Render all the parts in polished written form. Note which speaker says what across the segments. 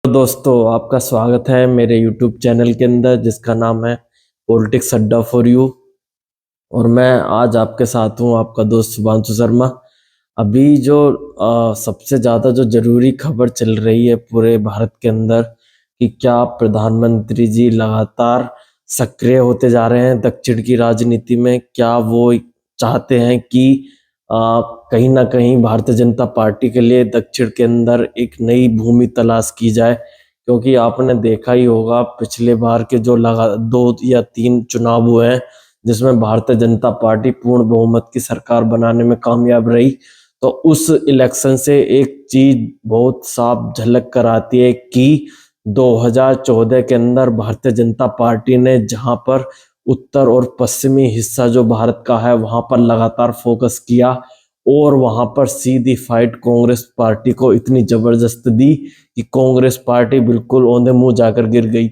Speaker 1: तो दोस्तों, आपका स्वागत है मेरे YouTube चैनल के अंदर जिसका नाम है पॉलिटिक्स अड्डा फॉर यू। और मैं आज आपके साथ हूँ, आपका दोस्त शुभांशु शर्मा। अभी जो सबसे ज़्यादा जो जरूरी खबर चल रही है पूरे भारत के अंदर कि क्या प्रधानमंत्री जी लगातार सक्रिय होते जा रहे हैं दक्षिण की राजनीति में। क्या वो चाहते हैं कि कहीं ना कहीं भारतीय जनता पार्टी के लिए दक्षिण के अंदर एक नई भूमि तलाश की जाए। क्योंकि आपने देखा ही होगा पिछले बार के जो लगा 2 या 3 चुनाव हुए हैं जिसमें भारतीय जनता पार्टी पूर्ण बहुमत की सरकार बनाने में कामयाब रही। तो उस इलेक्शन से एक चीज बहुत साफ झलक कर आती है कि 2014 के अंदर भारतीय जनता पार्टी ने जहां पर उत्तर और पश्चिमी हिस्सा जो भारत का है वहां पर लगातार फोकस किया और वहां पर सीधी फाइट कांग्रेस पार्टी को इतनी जबरदस्त दी कि कांग्रेस पार्टी बिल्कुल औंधे मुंह जाकर गिर गई।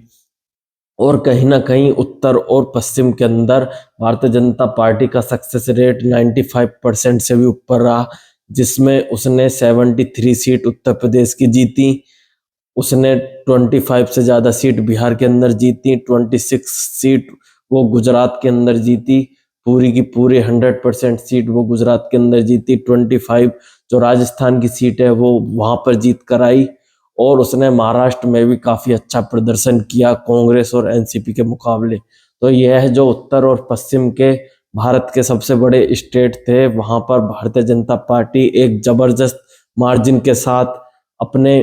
Speaker 1: और कहीं ना कहीं उत्तर और पश्चिम के अंदर भारतीय जनता पार्टी का सक्सेस रेट 95% से भी ऊपर रहा, जिसमें उसने 73 सीट उत्तर प्रदेश की जीती। उसने 25 से ज्यादा सीट बिहार के अंदर जीती, 26 सीट वो गुजरात के अंदर जीती, पूरी की पूरी 100% सीट वो गुजरात के अंदर जीती। 25 जो राजस्थान की सीट है वो वहां पर जीत कर आई। और उसने महाराष्ट्र में भी काफी अच्छा प्रदर्शन किया कांग्रेस और एनसीपी के मुकाबले। तो यह जो उत्तर और पश्चिम के भारत के सबसे बड़े स्टेट थे वहां पर भारतीय जनता पार्टी एक जबरदस्त मार्जिन के साथ अपने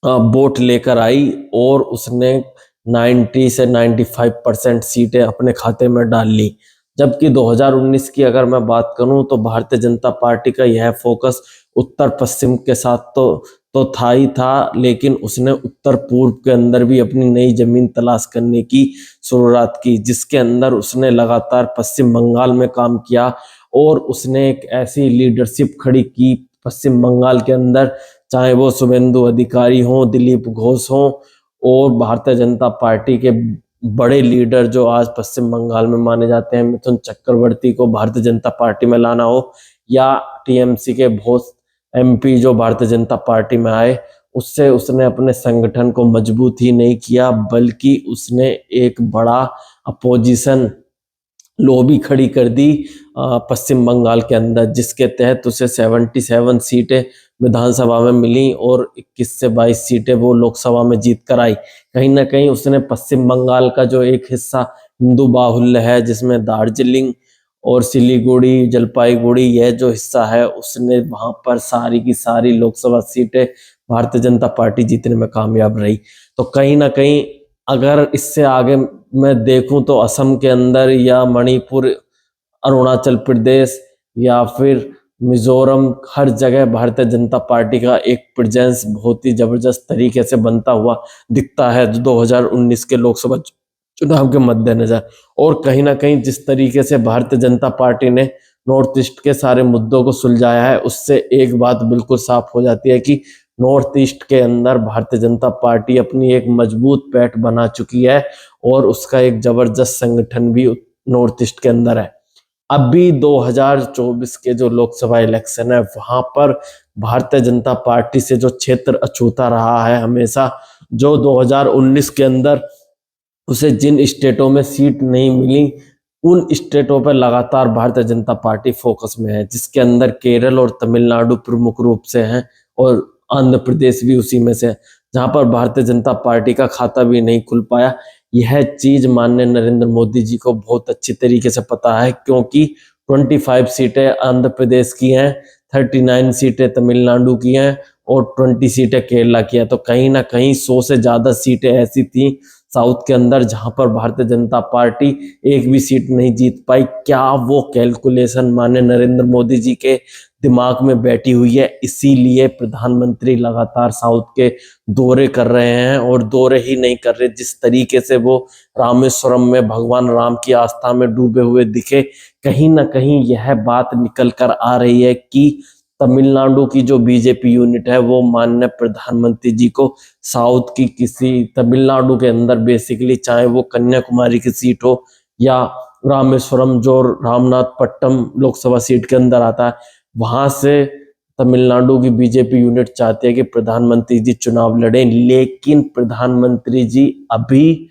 Speaker 1: वोट लेकर आई और उसने 90 से 95% सीटें अपने खाते में डाल ली। जबकि 2019 की अगर मैं बात करूं तो भारतीय जनता पार्टी का यह फोकस उत्तर पश्चिम के साथ तो था ही था, लेकिन उसने उत्तर पूर्व के अंदर भी अपनी नई जमीन तलाश करने की शुरुआत की, जिसके अंदर उसने लगातार पश्चिम बंगाल में काम किया और उसने एक ऐसी लीडरशिप खड़ी की पश्चिम बंगाल के अंदर, चाहे वो शुभेंदु अधिकारी हों, दिलीप घोष हों और भारतीय जनता पार्टी के बड़े लीडर जो आज पश्चिम बंगाल में माने जाते हैं, मिथुन चक्रवर्ती को भारतीय जनता पार्टी में लाना हो, या टीएमसी के भोस एमपी जो भारतीय जनता पार्टी में आए, उससे उसने अपने संगठन को मजबूत ही नहीं किया बल्कि उसने एक बड़ा अपोजिशन लॉबी खड़ी कर दी पश्चिम बंगाल के अंदर, जिसके तहत उसे 77 सीटें विधानसभा में मिली और 21 से 22 सीटें वो लोकसभा में जीत कर आई। कहीं ना कहीं उसने पश्चिम बंगाल का जो एक हिस्सा हिंदू बाहुल्य है जिसमें दार्जिलिंग और सिलीगुड़ी जलपाईगुड़ी यह जो हिस्सा है उसने वहां पर सारी की सारी लोकसभा सीटें भारतीय जनता पार्टी जीतने में कामयाब रही। तो कहीं ना कहीं अगर इससे आगे मैं देखूं तो असम के अंदर या मणिपुर, अरुणाचल प्रदेश या फिर मिजोरम, हर जगह भारतीय जनता पार्टी का एक प्रेजेंस बहुत ही जबरदस्त तरीके से बनता हुआ दिखता है 2019 के लोकसभा चुनाव के मद्देनजर। और कहीं ना कहीं जिस तरीके से भारतीय जनता पार्टी ने नॉर्थ ईस्ट के सारे मुद्दों को सुलझाया है उससे एक बात बिल्कुल साफ हो जाती है कि नॉर्थ ईस्ट के अंदर भारतीय जनता पार्टी अपनी एक मजबूत पैठ बना चुकी है और उसका एक जबरदस्त संगठन भी नॉर्थ ईस्ट के अंदर है। अभी 2024 के जो लोकसभा इलेक्शन है वहां पर भारतीय जनता पार्टी से जो क्षेत्र अछूता रहा है हमेशा, जो 2019 के अंदर उसे जिन स्टेटों में सीट नहीं मिली उन स्टेटों पर लगातार भारतीय जनता पार्टी फोकस में है, जिसके अंदर केरल और तमिलनाडु प्रमुख रूप से हैं और आंध्र प्रदेश भी उसी में से है, जहां पर भारतीय जनता पार्टी का खाता भी नहीं खुल पाया। यह चीज माननीय नरेंद्र मोदी जी को बहुत अच्छी तरीके से पता है क्योंकि 25 सीटें आंध्र प्रदेश की हैं, 39 सीटें तमिलनाडु की हैं और 20 सीटें केरला की हैं। तो कहीं ना कहीं 100 से ज्यादा सीटें ऐसी थी साउथ के अंदर जहां पर भारतीय जनता पार्टी एक भी सीट नहीं जीत पाई। क्या वो कैलकुलेशन माननीय नरेंद्र मोदी जी के दिमाग में बैठी हुई है, इसीलिए प्रधानमंत्री लगातार साउथ के दौरे कर रहे हैं और दौरे ही नहीं कर रहे, जिस तरीके से वो रामेश्वरम में भगवान राम की आस्था में डूबे हुए दिखे, कहीं ना कहीं यह बात निकल कर आ रही है कि तमिलनाडु की जो बीजेपी यूनिट है वो माननीय प्रधानमंत्री जी को साउथ की किसी तमिलनाडु के अंदर बेसिकली, चाहे वो कन्याकुमारी की सीट हो या रामेश्वरम जो रामनाथपट्टम लोकसभा सीट के अंदर आता है, वहां से तमिलनाडु की बीजेपी यूनिट चाहती है कि प्रधानमंत्री जी चुनाव लड़े, लेकिन प्रधानमंत्री जी अभी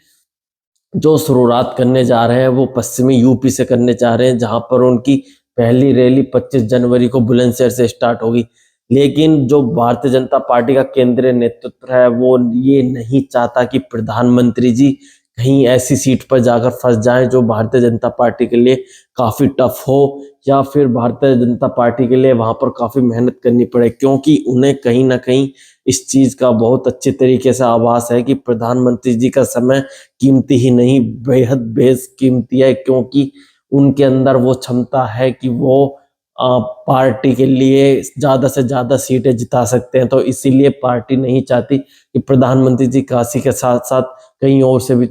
Speaker 1: जो शुरुआत करने जा रहे हैं वो पश्चिमी यूपी से करने जा रहे हैं, जहां पर उनकी पहली रैली 25 जनवरी को बुलंदशहर से स्टार्ट होगी। लेकिन जो भारतीय जनता पार्टी का केंद्रीय नेतृत्व है वो ये नहीं चाहता कि प्रधानमंत्री जी कहीं ऐसी सीट पर जाकर फंस जाएं जो भारतीय जनता पार्टी के लिए काफी टफ हो, या फिर भारतीय जनता पार्टी के लिए वहां पर काफी मेहनत करनी पड़े, क्योंकि उन्हें कहीं ना कहीं इस चीज का बहुत अच्छे तरीके से आभास है कि प्रधानमंत्री जी का समय कीमती ही नहीं बेहद बेशकीमती है, क्योंकि उनके अंदर वो क्षमता है कि वो पार्टी के लिए ज्यादा से ज्यादा सीटें जिता सकते हैं। तो इसीलिए पार्टी नहीं चाहती कि प्रधानमंत्री जी काशी के साथ साथ कहीं और से भी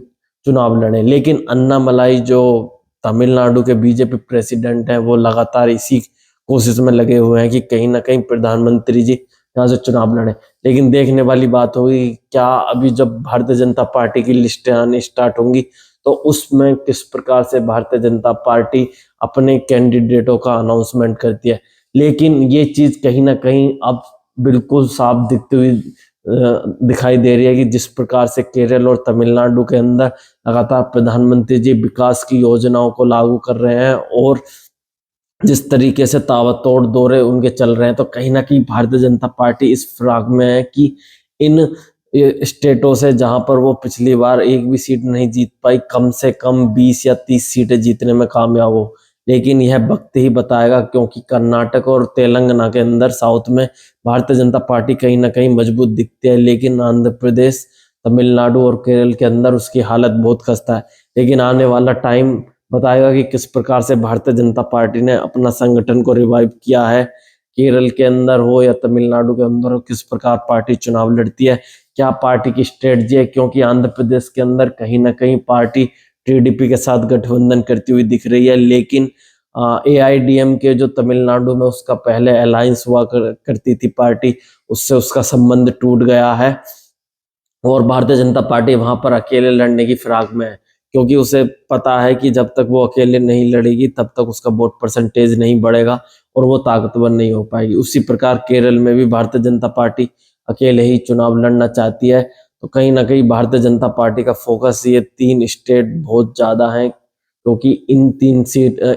Speaker 1: चुनाव लड़े। लेकिन अन्नामलाई जो तमिलनाडु के बीजेपी प्रेसिडेंट हैं वो लगातार इसी कोशिश में लगे हुए हैं कि कहीं ना कहीं प्रधानमंत्री जी यहाँ से चुनाव लड़े। लेकिन देखने वाली बात होगी क्या अभी जब भारतीय जनता पार्टी की लिस्टें आनी स्टार्ट होंगी तो उसमें किस प्रकार से भारतीय जनता पार्टी अपने कैंडिडेटों का अनाउंसमेंट करती है। लेकिन ये चीज कहीं ना कहीं अब बिल्कुल साफ दिखती हुई दिखाई दे रही है कि जिस प्रकार से केरल और तमिलनाडु के अंदर लगातार प्रधानमंत्री जी विकास की योजनाओं को लागू कर रहे हैं और जिस तरीके से ताबड़तोड़ दौरे उनके चल रहे हैं, तो कहीं ना कहीं भारतीय जनता पार्टी इस फिराक में है कि इन स्टेटों से जहां पर वो पिछली बार एक भी सीट नहीं जीत पाई, कम से कम 20 या 30 सीटें जीतने में कामयाब हो। लेकिन यह वक्त ही बताएगा, क्योंकि कर्नाटक और तेलंगाना के अंदर साउथ में भारतीय जनता पार्टी कहीं ना कहीं मजबूत दिखती है, लेकिन आंध्र प्रदेश, तमिलनाडु और केरल के अंदर उसकी हालत बहुत खस्ता है। लेकिन आने वाला टाइम बताएगा कि किस प्रकार से भारतीय जनता पार्टी ने अपना संगठन को रिवाइव किया है। केरल के अंदर हो या तमिलनाडु के अंदर हो, किस प्रकार पार्टी चुनाव लड़ती है, क्या पार्टी की स्ट्रेटजी है, क्योंकि आंध्र प्रदेश के अंदर कहीं ना कहीं पार्टी टीडीपी के साथ गठबंधन करती हुई दिख रही है। लेकिन एआईडीएम के जो तमिलनाडु में उसका पहले अलायंस हुआ करती थी पार्टी, उससे उसका संबंध टूट गया है और भारतीय जनता पार्टी वहां पर अकेले लड़ने की फिराक में है, क्योंकि उसे पता है कि जब तक वो अकेले नहीं लड़ेगी तब तक उसका वोट परसेंटेज नहीं बढ़ेगा और वो ताकतवर नहीं हो पाएगी। उसी प्रकार केरल में भी भारतीय जनता पार्टी अकेले ही चुनाव लड़ना चाहती है। तो कहीं ना कहीं भारतीय जनता पार्टी का फोकस ये 3 स्टेट बहुत ज्यादा है, क्योंकि इन 3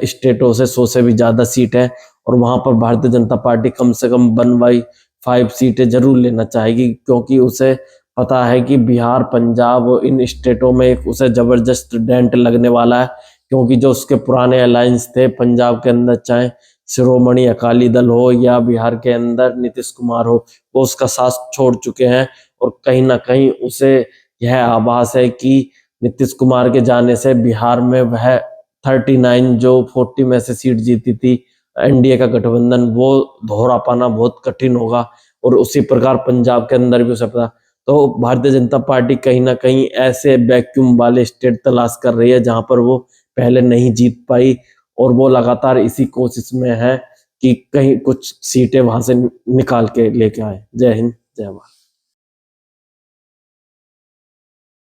Speaker 1: स्टेटों से 100 से भी ज्यादा सीट है और वहां पर भारतीय जनता पार्टी कम से कम 1/5 सीटें जरूर लेना चाहेगी, क्योंकि उसे पता है कि बिहार, पंजाब और इन स्टेटों में एक उसे जबरदस्त डेंट लगने वाला है, क्योंकि जो उसके पुराने अलायंस थे पंजाब के अंदर, चाहे शिरोमणि अकाली दल हो या बिहार के अंदर नीतीश कुमार हो, वो उसका साथ छोड़ चुके हैं। और कहीं ना कहीं उसे यह आभास है कि नीतीश कुमार के जाने से बिहार में वह 39 जो 40 में से सीट जीती थी एनडीए का गठबंधन, वो दोहरा पाना बहुत कठिन होगा। और उसी प्रकार पंजाब के अंदर भी उसे पता। तो भारतीय जनता पार्टी कहीं ना कहीं ऐसे वैक्यूम वाले स्टेट तलाश कर रही है जहां पर वो पहले नहीं जीत पाई, और वो लगातार इसी कोशिश में है कि कहीं कुछ सीटें वहां से निकाल के लेके आए। जय हिंद, जय भारत।